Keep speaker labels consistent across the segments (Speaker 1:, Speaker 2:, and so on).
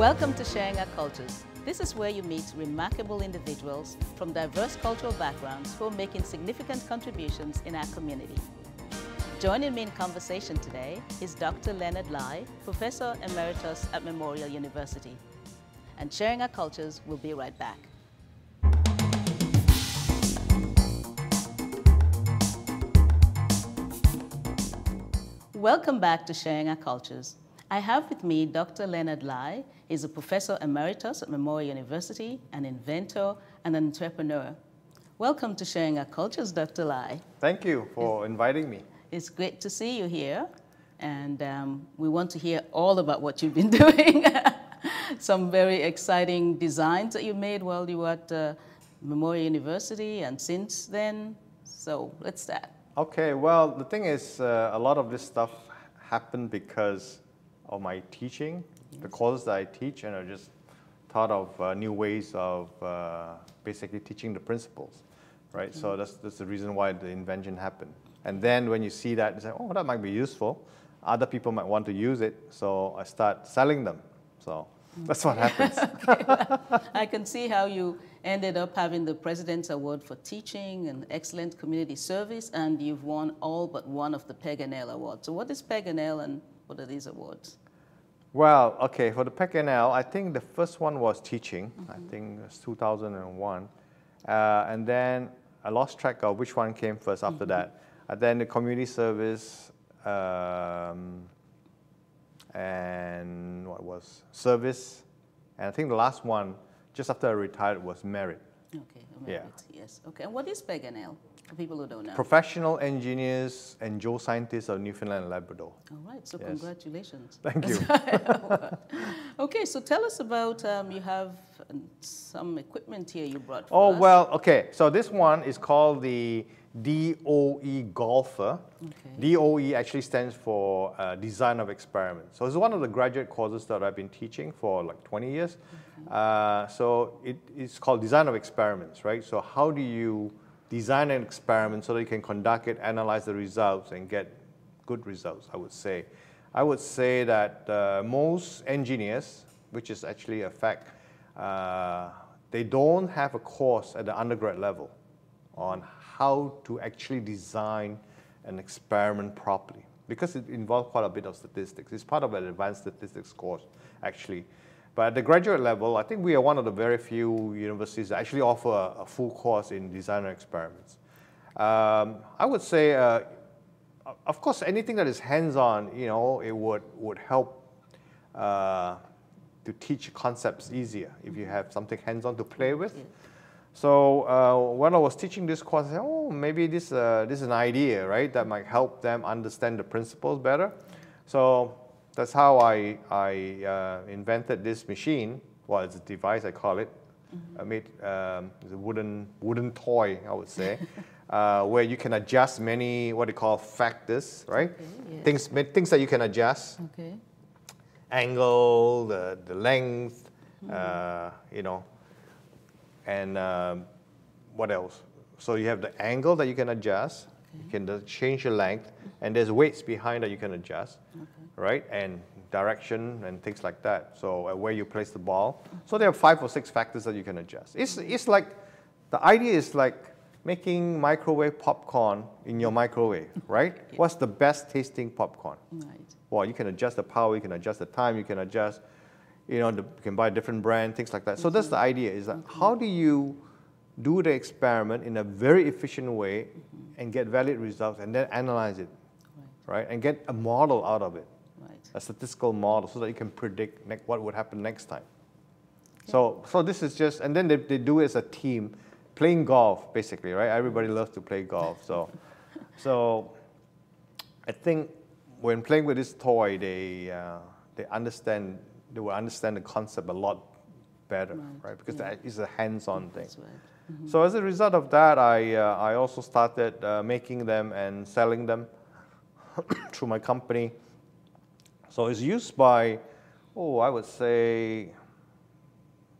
Speaker 1: Welcome to Sharing Our Cultures. This is where you meet remarkable individuals from diverse cultural backgrounds who are making significant contributions in our community. Joining me in conversation today is Dr. Leonard Lai, Professor Emeritus at Memorial University. And Sharing Our Cultures will be right back. Welcome back to Sharing Our Cultures. I have with me Dr. Leonard Lai. He's a Professor Emeritus at Memorial University, an inventor, and an entrepreneur. Welcome to Sharing Our Cultures, Dr. Lai.
Speaker 2: Thank you for inviting me.
Speaker 1: It's great to see you here, and we want to hear all about what you've been doing. Some very exciting designs that you made while you were at Memorial University and since then. So let's start.
Speaker 2: Okay, well, the thing is, a lot of this stuff happened because of my teaching, the courses that I teach, and I just thought of new ways of basically teaching the principles, right? So that's the reason why the invention happened. And then when you see that, you say, oh, that might be useful. Other people might want to use it, so I start selling them. So that's what happens.
Speaker 1: Okay. I can see how you ended up having the President's Award for Teaching and Excellent Community Service, and you've won all but one of the Paganel Awards. So what is Paganel and what are these awards?
Speaker 2: Well, okay, for the PECNL, I think the first one was teaching. I think it was 2001. And then I lost track of which one came first after that. And then the community service and what was service. And I think the last one, just after I retired, was merit.
Speaker 1: Okay, merit, yes. Okay, and what is Paganel, for people who don't know?
Speaker 2: Professional engineers and geoscientists of Newfoundland and Labrador.
Speaker 1: All right, so congratulations.
Speaker 2: Thank you.
Speaker 1: Okay, so tell us about, you have some equipment here you brought for us.
Speaker 2: Oh, well, okay. So this one is called the DOE Golfer. Okay. DOE actually stands for Design of Experiments. So it's one of the graduate courses that I've been teaching for like 20 years. Okay. So it's called Design of Experiments, right? So how do you design an experiment so that you can conduct it, analyze the results, and get good results, I would say. I would say that most engineers, which is actually a fact, they don't have a course at the undergrad level on how to actually design an experiment properly, because it involves quite a bit of statistics. It's part of an advanced statistics course, actually. But at the graduate level, I think we are one of the very few universities that actually offer a full course in design experiments. I would say, of course, anything that is hands-on, you know, it would help to teach concepts easier if you have something hands-on to play with. So when I was teaching this course, I said, oh, maybe this is an idea, right, that might help them understand the principles better. So that's how I invented this machine. Well, it's a device, I call it. I made a wooden toy, I would say, where you can adjust many, what they call factors, right? Okay, yes. Things that you can adjust. Okay. Angle, the length, you know, and what else? So you have the angle that you can adjust. Okay. You can change the length, and there's weights behind that you can adjust, right? And direction and things like that. So where you place the ball. So there are 5 or 6 factors that you can adjust. It's like, the idea is like making microwave popcorn in your microwave, right? Yeah. What's the best tasting popcorn? Right. Well, you can adjust the power, you can adjust the time, you can adjust, you know, you can buy a different brand, things like that. So that's the idea, is that how do you do the experiment in a very efficient way and get valid results and then analyze it, right? And get a model out of it, a statistical model, so that you can predict what would happen next time. Yeah. So this is just, and then they do it as a team, playing golf, basically, right? Everybody loves to play golf. So I think when playing with this toy, they will understand the concept a lot better, right? Because it's a hands-on thing. That's right. So as a result of that, I also started making them and selling them through my company. So it's used by, I would say,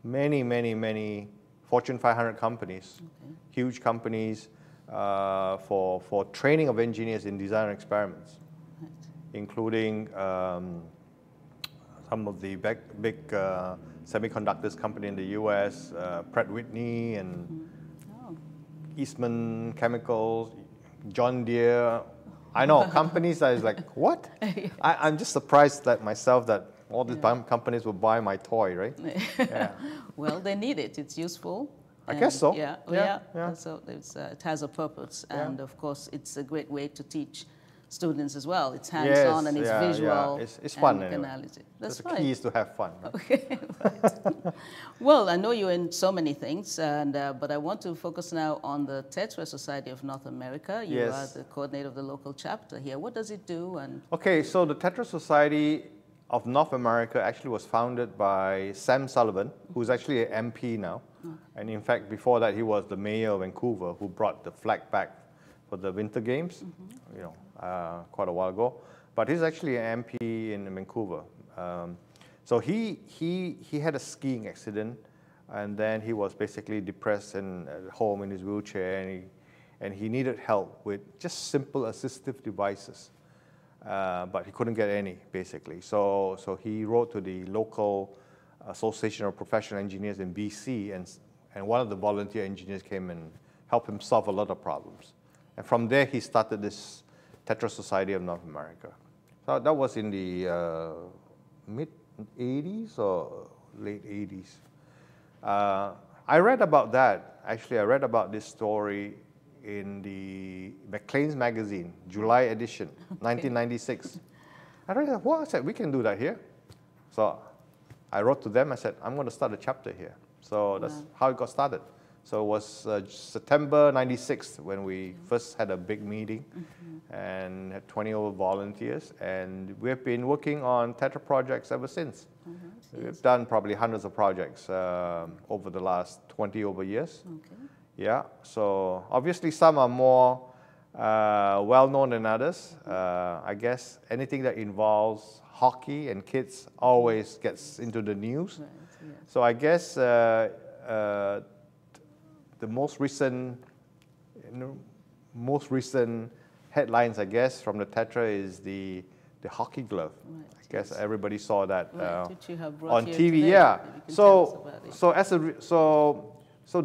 Speaker 2: many Fortune 500 companies, huge companies, for training of engineers in design experiments, including some of the big semiconductors company in the U.S., Pratt Whitney and Eastman Chemicals, John Deere. I know companies that is like, what? I'm just surprised that myself that all these companies will buy my toy, right? Yeah.
Speaker 1: Well, they need it. It's useful.
Speaker 2: I guess so.
Speaker 1: Yeah. So it has a purpose, and of course, it's a great way to teach students as well. It's hands-on and it's visual.
Speaker 2: Yeah. It's fun
Speaker 1: and
Speaker 2: anyway.
Speaker 1: That's
Speaker 2: the key is to have fun. Right?
Speaker 1: Okay. Right. Well, I know you're in so many things, and but I want to focus now on the Tetra Society of North America. You are the coordinator of the local chapter here. What does it do? And
Speaker 2: okay, so the Tetra Society of North America actually was founded by Sam Sullivan, who's actually an MP now. And in fact, before that, he was the mayor of Vancouver, who brought the flag back for the Winter Games, quite a while ago. But he's actually an MP in Vancouver. So he had a skiing accident, and then he was basically depressed and at home in his wheelchair, and he needed help with just simple assistive devices. But he couldn't get any, basically. So he wrote to the local Association of Professional Engineers in BC, and one of the volunteer engineers came and helped him solve a lot of problems. And from there, he started this Tetra Society of North America. So that was in the mid-'80s or late '80s. I read about that. Actually, I read about this story in the Maclean's magazine, July edition, 1996. I read that, I said, we can do that here. So I wrote to them, I said, I'm going to start a chapter here. So that's how it got started. So it was September '96 when we first had a big meeting and had 20 over volunteers. And we've been working on Tetra projects ever since. We've done probably hundreds of projects over the last 20 over years.
Speaker 1: okay.
Speaker 2: Yeah, so obviously some are more well-known than others. I guess anything that involves hockey and kids always gets into the news.
Speaker 1: Right, yeah.
Speaker 2: So I guess the most recent headlines, I guess, from the Tetra is the hockey glove.
Speaker 1: Right,
Speaker 2: I guess everybody saw that
Speaker 1: Right, which you have brought
Speaker 2: on
Speaker 1: here
Speaker 2: TV.
Speaker 1: today.
Speaker 2: Yeah.
Speaker 1: Maybe you can tell us about it.
Speaker 2: So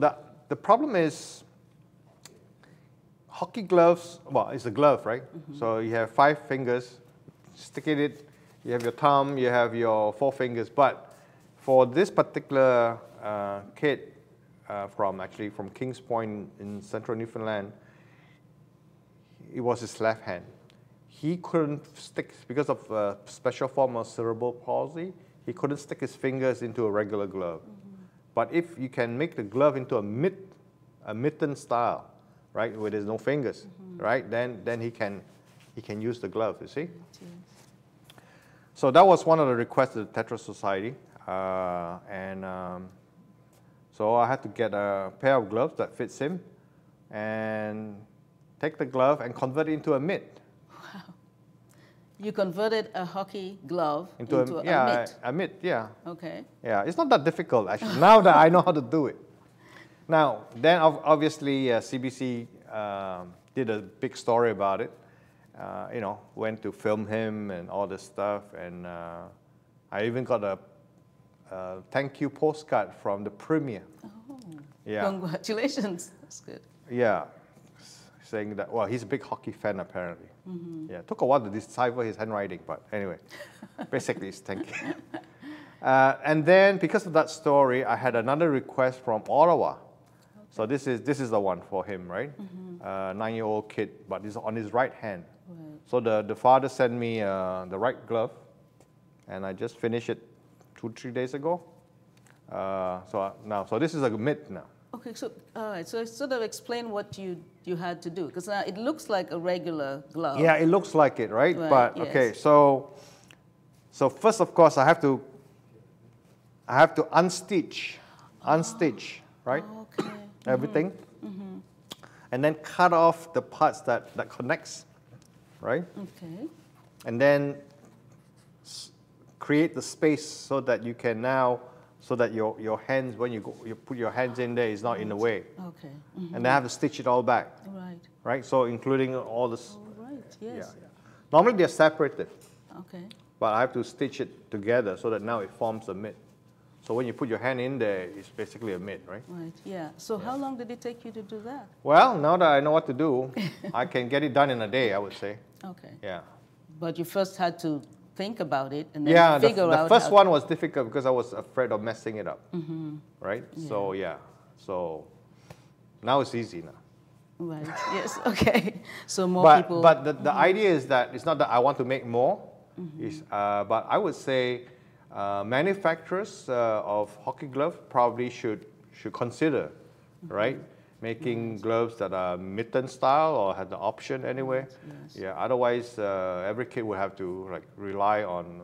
Speaker 2: the problem is hockey gloves. Well, it's a glove, right? So you have 5 fingers. Stick in it. You have your thumb. You have your 4 fingers. But for this particular kid from Kings Point in central Newfoundland, it was his left hand. He couldn't stick, because of a special form of cerebral palsy, he couldn't stick his fingers into a regular glove. But if you can make the glove into a mitten style, right, where there's no fingers, right, then he can use the glove, you see? So that was one of the requests of the Tetra Society. So I had to get a pair of gloves that fits him and take the glove and convert it into a mitt.
Speaker 1: Wow. You converted a hockey glove into a mitt?
Speaker 2: A mitt, yeah.
Speaker 1: Okay.
Speaker 2: Yeah, it's not that difficult, actually, now that I know how to do it. Now, then obviously CBC did a big story about it. Went to film him and all this stuff. And I even got a thank you postcard from the Premier.
Speaker 1: Oh,
Speaker 2: yeah.
Speaker 1: Congratulations. That's good.
Speaker 2: Yeah, saying that, well, he's a big hockey fan, apparently. Yeah, it took a while to decipher his handwriting, but anyway, basically it's thank you. And then, because of that story, I had another request from Ottawa. So this is the one for him, right? 9-year-old kid, but it's on his right hand.
Speaker 1: Right.
Speaker 2: So the father sent me the right glove, and I just finished it 2-3 days ago. So this is a mitt now.
Speaker 1: Okay, so all right, so sort of explain what you had to do, because it looks like a regular glove.
Speaker 2: Yeah, it looks like it, right?
Speaker 1: Right,
Speaker 2: But
Speaker 1: yes.
Speaker 2: okay, so first, of course, I have to unstitch, right?
Speaker 1: Okay.
Speaker 2: Everything, and then cut off the parts that connects, right?
Speaker 1: Okay.
Speaker 2: And then create the space so that you can now, so that your hands, when you put your hands in there, is not in the way.
Speaker 1: Okay.
Speaker 2: And then I have to stitch it all back,
Speaker 1: Right.
Speaker 2: right? So including all this.
Speaker 1: All right. Yes.
Speaker 2: Yeah. Normally they're separated.
Speaker 1: Okay.
Speaker 2: but I have to stitch it together so that now it forms a mitt. So when you put your hand in there, it's basically a mitt, right?
Speaker 1: Right, yeah. So how long did it take you to do that?
Speaker 2: Well, now that I know what to do, I can get it done in a day, I would say.
Speaker 1: Okay.
Speaker 2: Yeah.
Speaker 1: But you first had to think about it and then figure out.
Speaker 2: The first one was difficult because I was afraid of messing it up, right?
Speaker 1: Yeah.
Speaker 2: So yeah, so now it's easy now.
Speaker 1: Right, yes, okay. So more people.
Speaker 2: But the idea is that it's not that I want to make more, but I would say manufacturers of hockey gloves probably should consider, right? Making gloves that are mitten style or have the option anyway.
Speaker 1: Yes.
Speaker 2: Yeah. Otherwise, every kid would have to like rely on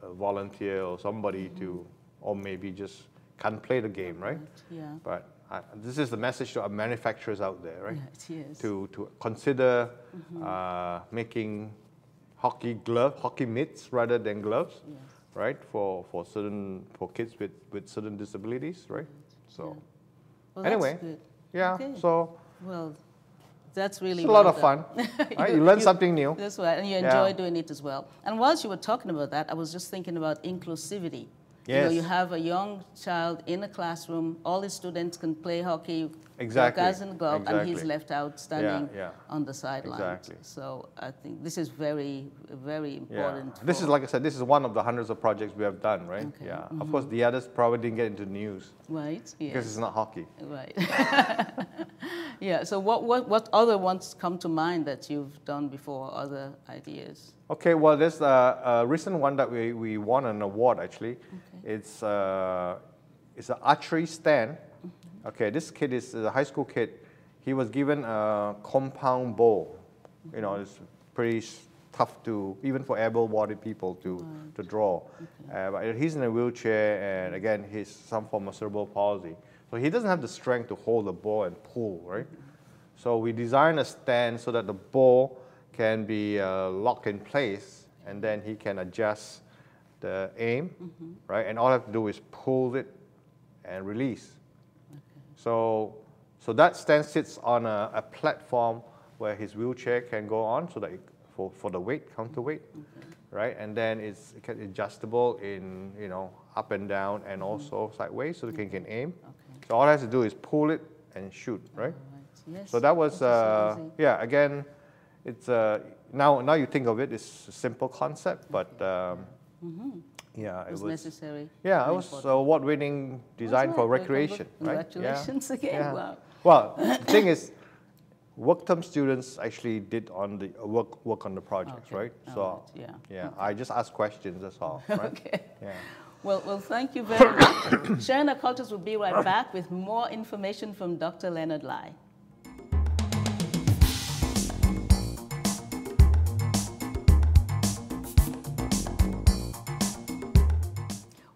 Speaker 2: a volunteer or somebody to, or maybe just can't play the game, right?
Speaker 1: Yeah.
Speaker 2: But this is the message to our manufacturers out there, right?
Speaker 1: Right, yes.
Speaker 2: To consider making hockey mitts rather than gloves,
Speaker 1: Yes.
Speaker 2: right? For kids with certain disabilities, right? So
Speaker 1: Well,
Speaker 2: anyway,
Speaker 1: that's good.
Speaker 2: yeah.
Speaker 1: Okay.
Speaker 2: So
Speaker 1: Well, that's really
Speaker 2: it's a lot
Speaker 1: well
Speaker 2: of fun.
Speaker 1: done.
Speaker 2: Right? You learn something new.
Speaker 1: That's right, and you enjoy doing it as well. And whilst you were talking about that, I was just thinking about inclusivity. You know,
Speaker 2: Yes.
Speaker 1: you have a young child in a classroom, all his students can play hockey,
Speaker 2: Exactly.
Speaker 1: guys in the glove, and he's
Speaker 2: Exactly.
Speaker 1: left out standing
Speaker 2: Yeah.
Speaker 1: on the sidelines.
Speaker 2: Exactly.
Speaker 1: So I think this is very, very important.
Speaker 2: This is, like I said, this is one of the hundreds of projects we have done, right?
Speaker 1: Okay.
Speaker 2: Yeah. Of course, the others probably didn't get into news
Speaker 1: Right,
Speaker 2: because
Speaker 1: yes.
Speaker 2: it's not hockey.
Speaker 1: Right. Yeah, so what other ones come to mind that you've done before, other ideas?
Speaker 2: Okay, well, there's a recent one that we won an award, actually.
Speaker 1: Okay.
Speaker 2: It's an archery stand. Okay, this kid is a high school kid. He was given a compound bow. You know, it's pretty tough to, even for able-bodied people to draw. But he's in a wheelchair, and again, he's some form of cerebral palsy. So he doesn't have the strength to hold the bow and pull, right? So we designed a stand so that the bow can be locked in place, and then he can adjust the aim, right? And all I have to do is pull it and release. So that stand sits on a platform where his wheelchair can go on, so that for the weight, counterweight, right? And then it's adjustable in, you know, up and down and also sideways, so the kid can aim. So all I have to do is pull it and shoot, right?
Speaker 1: Yes.
Speaker 2: So that was,
Speaker 1: That's so easy.
Speaker 2: yeah, again, it's, now you think of it, it's a simple concept, but yeah,
Speaker 1: It was necessary.
Speaker 2: Yeah, it
Speaker 1: and
Speaker 2: was
Speaker 1: important.
Speaker 2: award-winning design
Speaker 1: That's
Speaker 2: for
Speaker 1: right.
Speaker 2: recreation, right?
Speaker 1: Congratulations again.
Speaker 2: Yeah.
Speaker 1: Wow.
Speaker 2: Well, the thing is, work-term students actually did on the work on the projects,
Speaker 1: Okay.
Speaker 2: right?
Speaker 1: All
Speaker 2: So
Speaker 1: right, yeah.
Speaker 2: yeah, I just ask questions, that's all, right?
Speaker 1: Okay.
Speaker 2: Yeah.
Speaker 1: Well, thank you very much. Sharing Our Cultures will be right back with more information from Dr. Leonard Lai.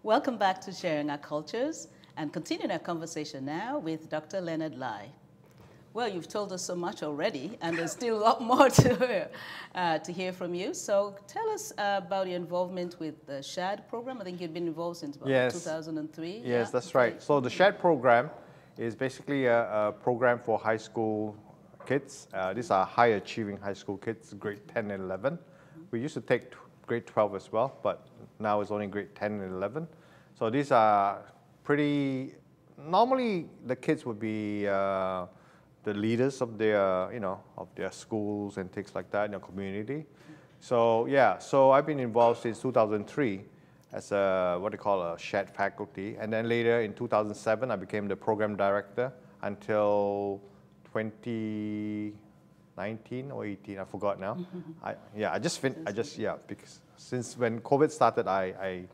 Speaker 1: Welcome back to Sharing Our Cultures, and continuing our conversation now with Dr. Leonard Lai. Well, you've told us so much already, and there's still a lot more to hear from you. So tell us about your involvement with the SHAD program. I think you've been involved since about
Speaker 2: Yes.
Speaker 1: 2003.
Speaker 2: Yes, that's right. So the SHAD program is basically a program for high school kids. These are high-achieving high school kids, grade 10 and 11. We used to take grade 12 as well, but now it's only grade 10 and 11. So these are pretty, normally the kids would be the leaders of their, you know, of their schools and things like that in the community. So yeah, so I've been involved since 2003 as a, what they call a SHAD faculty. And then later in 2007, I became the program director until 2019 or 18, I forgot now. Because since when COVID started, I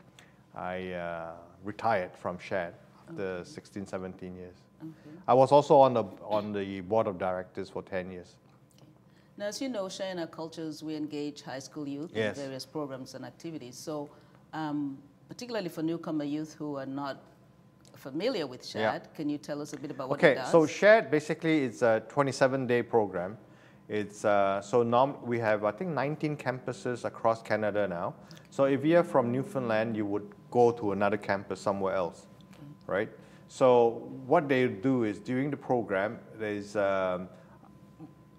Speaker 2: retired from SHAD after 16, 17 years.
Speaker 1: Okay.
Speaker 2: I was also on the board of directors for 10 years.
Speaker 1: Now, as you know, Sharing Our Cultures, we engage high school youth
Speaker 2: Yes.
Speaker 1: in various programs and activities. So particularly for newcomer youth who are not familiar with SHAD, can you tell us a bit about what it does?
Speaker 2: So SHAD basically is a 27-day program. It's we have, I think, 19 campuses across Canada now. So if you're from Newfoundland, you would go to another campus somewhere else, right? So what they do is during the program, there's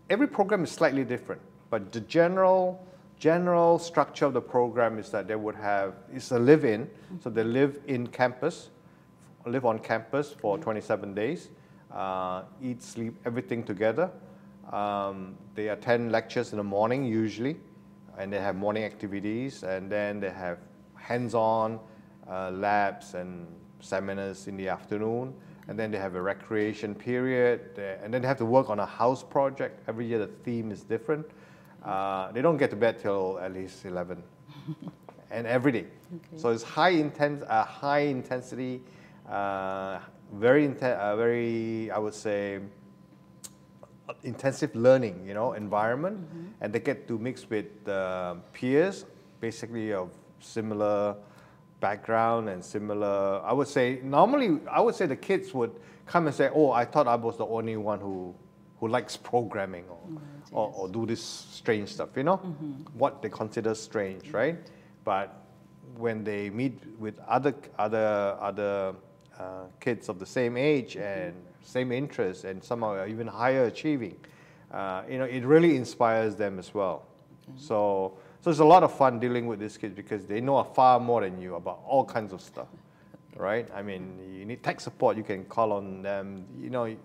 Speaker 2: every program is slightly different, but the general general structure of the program is that they would have, it's a live-in, so they live on campus for 27 days, eat, sleep, everything together. They attend lectures in the morning usually, and they have morning activities, and then they have hands-on labs and seminars in the afternoon, and then they have a recreation period, and then they have to work on a house project. Every year the theme is different. They don't get to bed till at least 11, and every day. Okay. So it's high intensity, very, I would say, intensive learning, environment, and they get to mix with peers, basically of similar background and similar. Normally the kids would come and say, "Oh, I thought I was the only one who likes programming or do this strange stuff," what they consider strange, right? But when they meet with other kids of the same age and same interests, and some are even higher achieving, it really inspires them as well. Okay. So it's a lot of fun dealing with these kids because they know far more than you about all kinds of stuff, right? I mean, you need tech support, you can call on them, Right.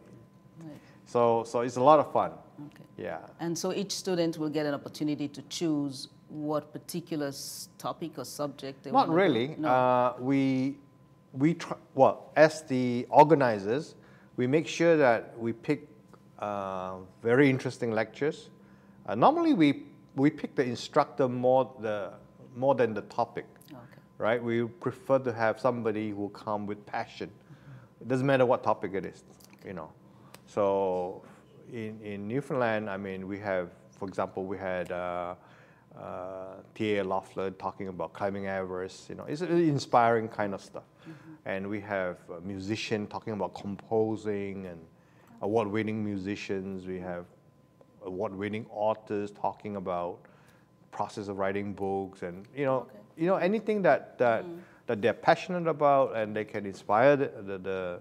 Speaker 2: So it's a lot of fun. Okay. Yeah.
Speaker 1: And so each student will get an opportunity to choose what particular topic or subject they want to do? Not
Speaker 2: really. No. As the organizers, we make sure that we pick very interesting lectures. Normally, we pick the instructor more than the topic, right? We prefer to have somebody who come with passion. It doesn't matter what topic it is, So in Newfoundland, I mean, we have, for example, we had T.A. Loeffler talking about climbing Everest. It's inspiring kind of stuff. And we have a musician talking about composing, and award-winning musicians. We have award-winning authors talking about process of writing books, and anything that they're passionate about, and they can inspire the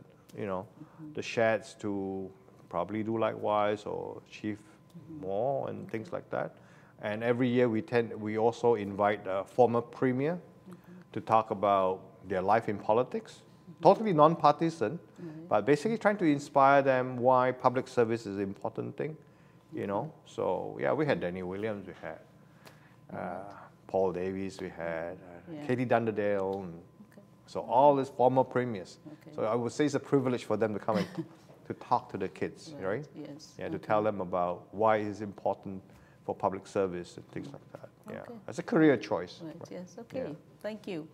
Speaker 2: Shads to probably do likewise or achieve more and things like that. And every year we also invite a former premier to talk about their life in politics, totally non-partisan, but basically trying to inspire them why public service is an important thing, So yeah, we had Danny Williams, we had Paul Davies, we had Katie Dunderdale, so all these former premiers. Okay. So I would say it's a privilege for them to come and to talk to the kids, right?
Speaker 1: Yes.
Speaker 2: Yeah, to tell them about why it's important for public service and things like that. Yeah, it's a career choice.
Speaker 1: Right. Yes. Okay. Yeah. Thank you.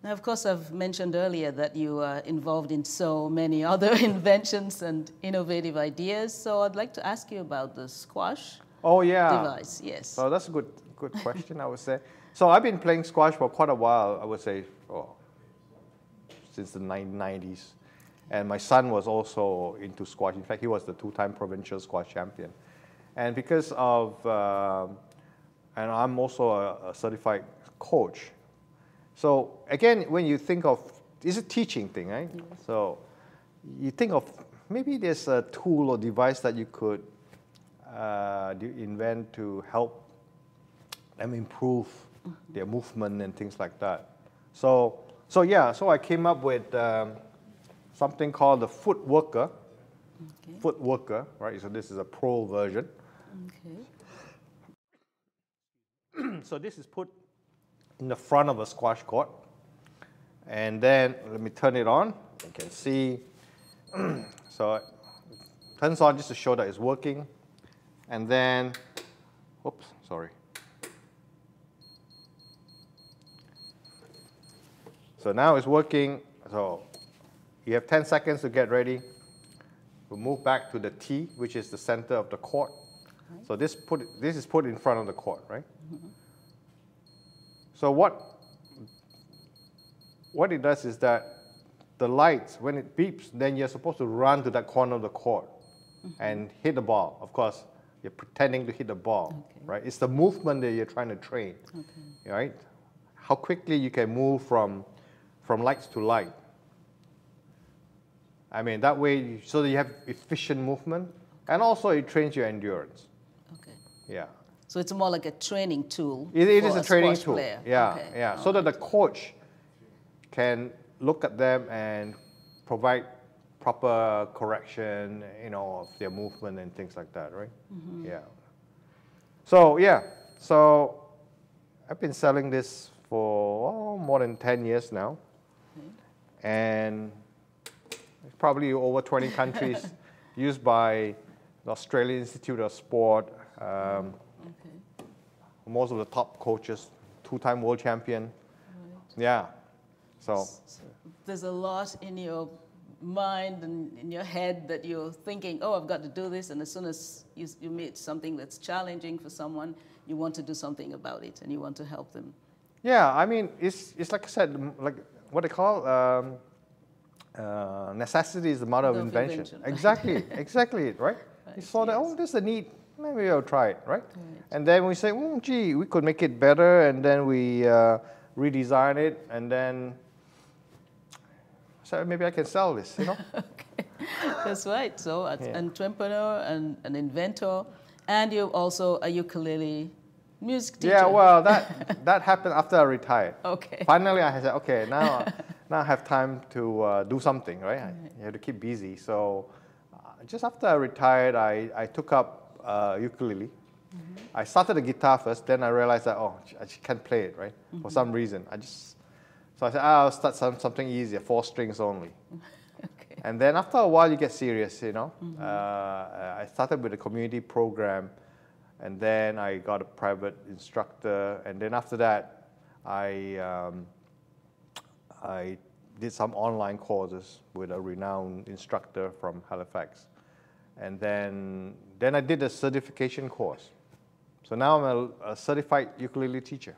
Speaker 1: Now, of course, I've mentioned earlier that you are involved in so many other inventions and innovative ideas. So I'd like to ask you about the squash device. Yes.
Speaker 2: So that's a good question, I would say. So I've been playing squash for quite a while, I would say, since the 1990s. And my son was also into squash. In fact, he was the two-time provincial squash champion. And because of, and I'm also a certified coach. So again, when you think of, it's a teaching thing, right? Yes. So you think of, maybe there's a tool or device that you could invent to help them improve their movement and things like that. So I came up with something called the Footworker. Okay. Footworker, right? So this is a pro version. Okay. So this is put in the front of a squash court, and then let me turn it on. You can see. So it turns on just to show that it's working, and then, oops, sorry. So now it's working. So you have 10 seconds to get ready. We'll move back to the tee, which is the center of the court. Okay. So this is put in front of the court, right? Mm-hmm. So what it does is that the lights, when it beeps, then you're supposed to run to that corner of the court and hit the ball. Of course, you're pretending to hit the ball, right? It's the movement that you're trying to train, right? How quickly you can move from lights to light. I mean, that way, so that you have efficient movement, and also it trains your endurance. Okay. Yeah.
Speaker 1: So it's more like a training tool.
Speaker 2: It
Speaker 1: for
Speaker 2: is a training
Speaker 1: squash
Speaker 2: tool.
Speaker 1: player.
Speaker 2: Yeah,
Speaker 1: Okay.
Speaker 2: yeah.
Speaker 1: All
Speaker 2: So that
Speaker 1: right.
Speaker 2: the coach can look at them and provide proper correction, you know, of their movement and things like that, right? Yeah. So yeah, so I've been selling this for more than 10 years now, and it's probably over 20 countries, used by the Australian Institute of Sport.
Speaker 1: Okay.
Speaker 2: Most of the top coaches, two-time world champion. Yeah. So
Speaker 1: There's a lot in your mind and in your head that you're thinking, oh, I've got to do this. And as soon as you meet something that's challenging for someone, you want to do something about it and you want to help them.
Speaker 2: yeah, I mean, it's like I said, like what they call necessity is the mother of
Speaker 1: Mother of
Speaker 2: invention.
Speaker 1: invention.
Speaker 2: Exactly, exactly, right? You saw that, oh, there's a need, maybe I'll try it, right? And then we say, oh, gee, we could make it better, and then we redesign it, and then so maybe I can sell this, you know?
Speaker 1: Okay. That's right. So an
Speaker 2: Yeah.
Speaker 1: entrepreneur and an inventor, and you're also a ukulele music teacher.
Speaker 2: Yeah, well, that happened after I retired.
Speaker 1: Okay.
Speaker 2: Finally, I said, okay, now I have time to do something, right? You have to keep busy. So just after I retired, I took up ukulele. I started the guitar first, then I realized that, oh, I just can't play it, right? For some reason. So I said, I'll start something easier, 4 strings only.
Speaker 1: Okay.
Speaker 2: And then after a while, you get serious, you know. I started with a community program, and then I got a private instructor, and then after that, I did some online courses with a renowned instructor from Halifax, and then I did a certification course. So now I'm a certified ukulele teacher.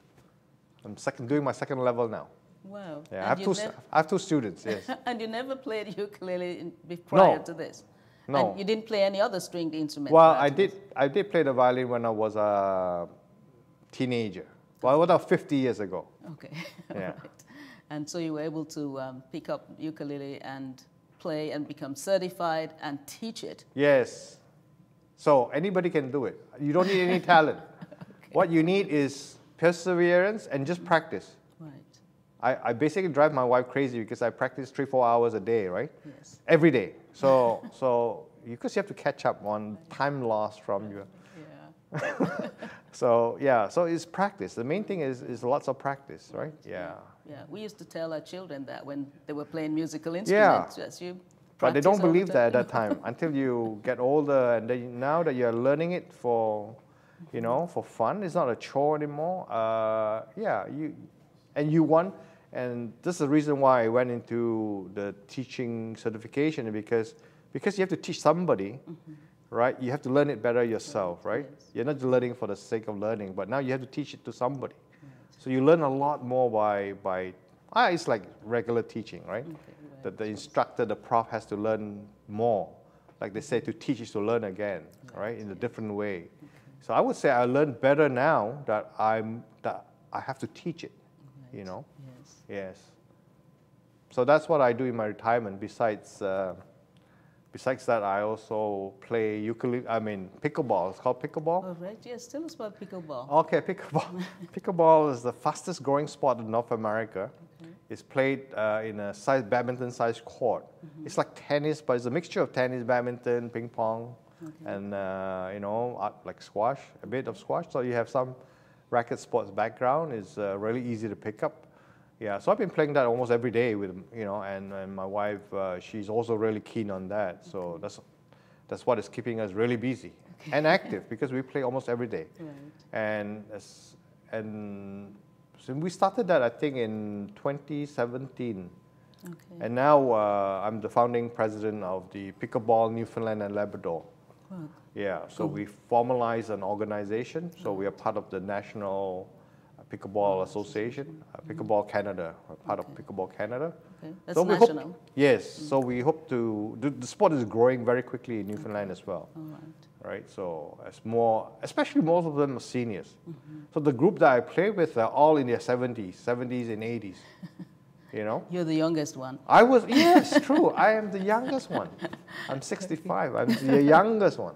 Speaker 2: I'm doing my second level now.
Speaker 1: Wow.
Speaker 2: Yeah,
Speaker 1: And
Speaker 2: I have 2 students. Yes.
Speaker 1: And you never played ukulele prior
Speaker 2: No.
Speaker 1: to this?
Speaker 2: No.
Speaker 1: And you didn't play any other stringed instrument?
Speaker 2: Well,
Speaker 1: prior to
Speaker 2: I did play the violin when I was a teenager. Well, about 50 years ago.
Speaker 1: this? Okay.
Speaker 2: Yeah.
Speaker 1: Right. And so you were able to pick up ukulele and play and become certified and teach it.
Speaker 2: Yes. So anybody can do it. You don't need any talent. What you need is perseverance and just practice.
Speaker 1: Right.
Speaker 2: I basically drive my wife crazy because I practice 3-4 hours a day, right?
Speaker 1: Yes.
Speaker 2: Every day. So because you have to catch up on time lost from your.
Speaker 1: Yeah.
Speaker 2: So yeah, so it's practice. The main thing is lots of practice, right? Yeah.
Speaker 1: Yeah. We used to tell our children that when they were playing musical instruments.
Speaker 2: Yeah.
Speaker 1: As you
Speaker 2: But they
Speaker 1: practice
Speaker 2: don't
Speaker 1: all the
Speaker 2: believe that at
Speaker 1: time.
Speaker 2: that time until you get older, and then now that you're learning it for, you know, for fun. It's not a chore anymore. Yeah, you want, and this is the reason why I went into the teaching certification because you have to teach somebody, right? You have to learn it better yourself, right?
Speaker 1: Yes.
Speaker 2: You're not just learning for the sake of learning, but now you have to teach it to somebody. So you learn a lot more by it's like regular teaching, right? That the instructor, the prof has to learn more. Like they say, to teach is to learn again, right? In a different way. So I would say I learn better now that I have to teach it, you know?
Speaker 1: Yes.
Speaker 2: Yes. So that's what I do in my retirement. Besides that, I also play ukulele. I mean, pickleball. It's called pickleball.
Speaker 1: All right. Yes. Tell us about pickleball.
Speaker 2: Okay, pickleball. Pickleball is the fastest growing sport in North America. It's played in a badminton-sized court. It's like tennis, but it's a mixture of tennis, badminton, ping pong, and like squash, a bit of squash. So you have some racket sports background. It's really easy to pick up. Yeah, so I've been playing that almost every day with, and my wife, she's also really keen on that. So that's what is keeping us really busy and active because we play almost every day.
Speaker 1: Right.
Speaker 2: And so we started that, I think, in 2017.
Speaker 1: Okay.
Speaker 2: And now I'm the founding president of the Pickleball Newfoundland and Labrador.
Speaker 1: Wow.
Speaker 2: Yeah, so we formalized an organization. So we are part of the National Pickleball Association, Pickleball Canada, part of Pickleball Canada.
Speaker 1: Okay. That's
Speaker 2: So we
Speaker 1: national.
Speaker 2: hope, yes, so we hope the sport is growing very quickly in Newfoundland as well.
Speaker 1: All right.
Speaker 2: Right, so especially most of them are seniors. So the group that I play with are all in their 70s and 80s, you know.
Speaker 1: You're the youngest one.
Speaker 2: Yes, true, I am the youngest one. I'm 65, I'm the youngest one,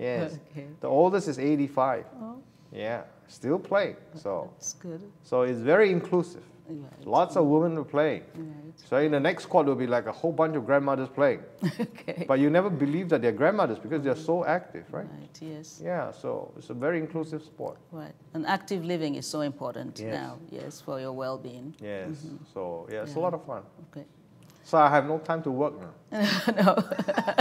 Speaker 2: yes.
Speaker 1: Okay.
Speaker 2: The oldest is 85.
Speaker 1: Oh,
Speaker 2: Yeah, still playing.
Speaker 1: That's good.
Speaker 2: So it's very inclusive.
Speaker 1: Right.
Speaker 2: Lots of women are playing.
Speaker 1: Right.
Speaker 2: So in the next squad, there'll be like a whole bunch of grandmothers playing.
Speaker 1: Okay.
Speaker 2: But you never believe that they're grandmothers because they're so active, right?
Speaker 1: Right, yes.
Speaker 2: Yeah, so it's a very inclusive sport.
Speaker 1: Right. And active living is so important
Speaker 2: Yes.
Speaker 1: now, yes, for your well-being.
Speaker 2: Yes, so yeah, it's a
Speaker 1: Yeah.
Speaker 2: lot of fun.
Speaker 1: Okay.
Speaker 2: So I have no time to work now.
Speaker 1: No,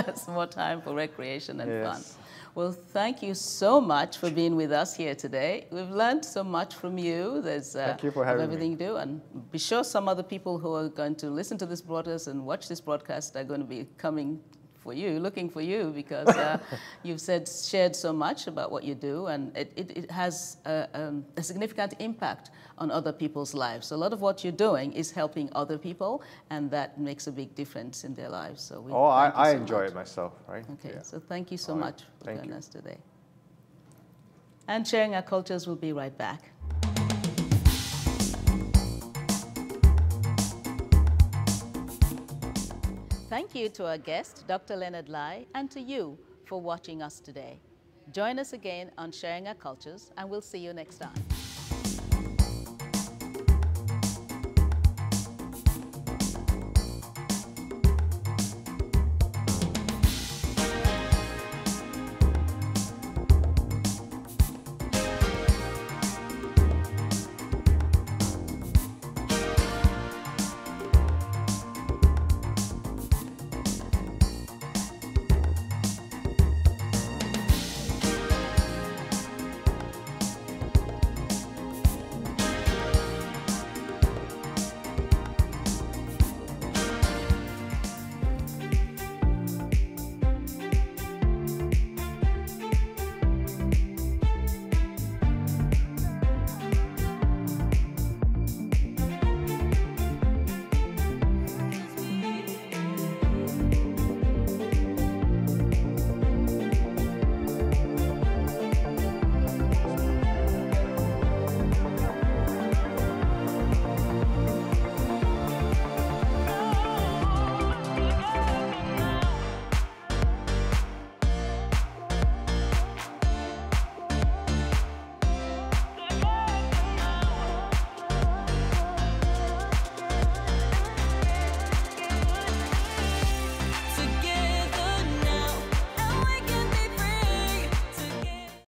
Speaker 1: it's more time for recreation and
Speaker 2: Yes.
Speaker 1: fun. Well, thank you so much for being with us here today. We've learned so much from you. There's
Speaker 2: Thank you for
Speaker 1: of
Speaker 2: having
Speaker 1: everything
Speaker 2: me.
Speaker 1: you do, and be sure some other people who are going to listen to this broadcast and watch this broadcast are going to be coming for you, looking for you, because you've shared so much about what you do, and it has a significant impact on other people's lives. So a lot of what you're doing is helping other people, and that makes a big difference in their lives. So we
Speaker 2: Oh,
Speaker 1: thank you
Speaker 2: I
Speaker 1: so
Speaker 2: enjoy
Speaker 1: much.
Speaker 2: it myself, right?
Speaker 1: Okay,
Speaker 2: Yeah.
Speaker 1: so thank you so
Speaker 2: All right.
Speaker 1: much for
Speaker 2: Thank
Speaker 1: joining
Speaker 2: you.
Speaker 1: us today. And Sharing Our Cultures will be right back. Thank you to our guest, Dr. Leonard Lai, and to you for watching us today. Join us again on Sharing Our Cultures, and we'll see you next time.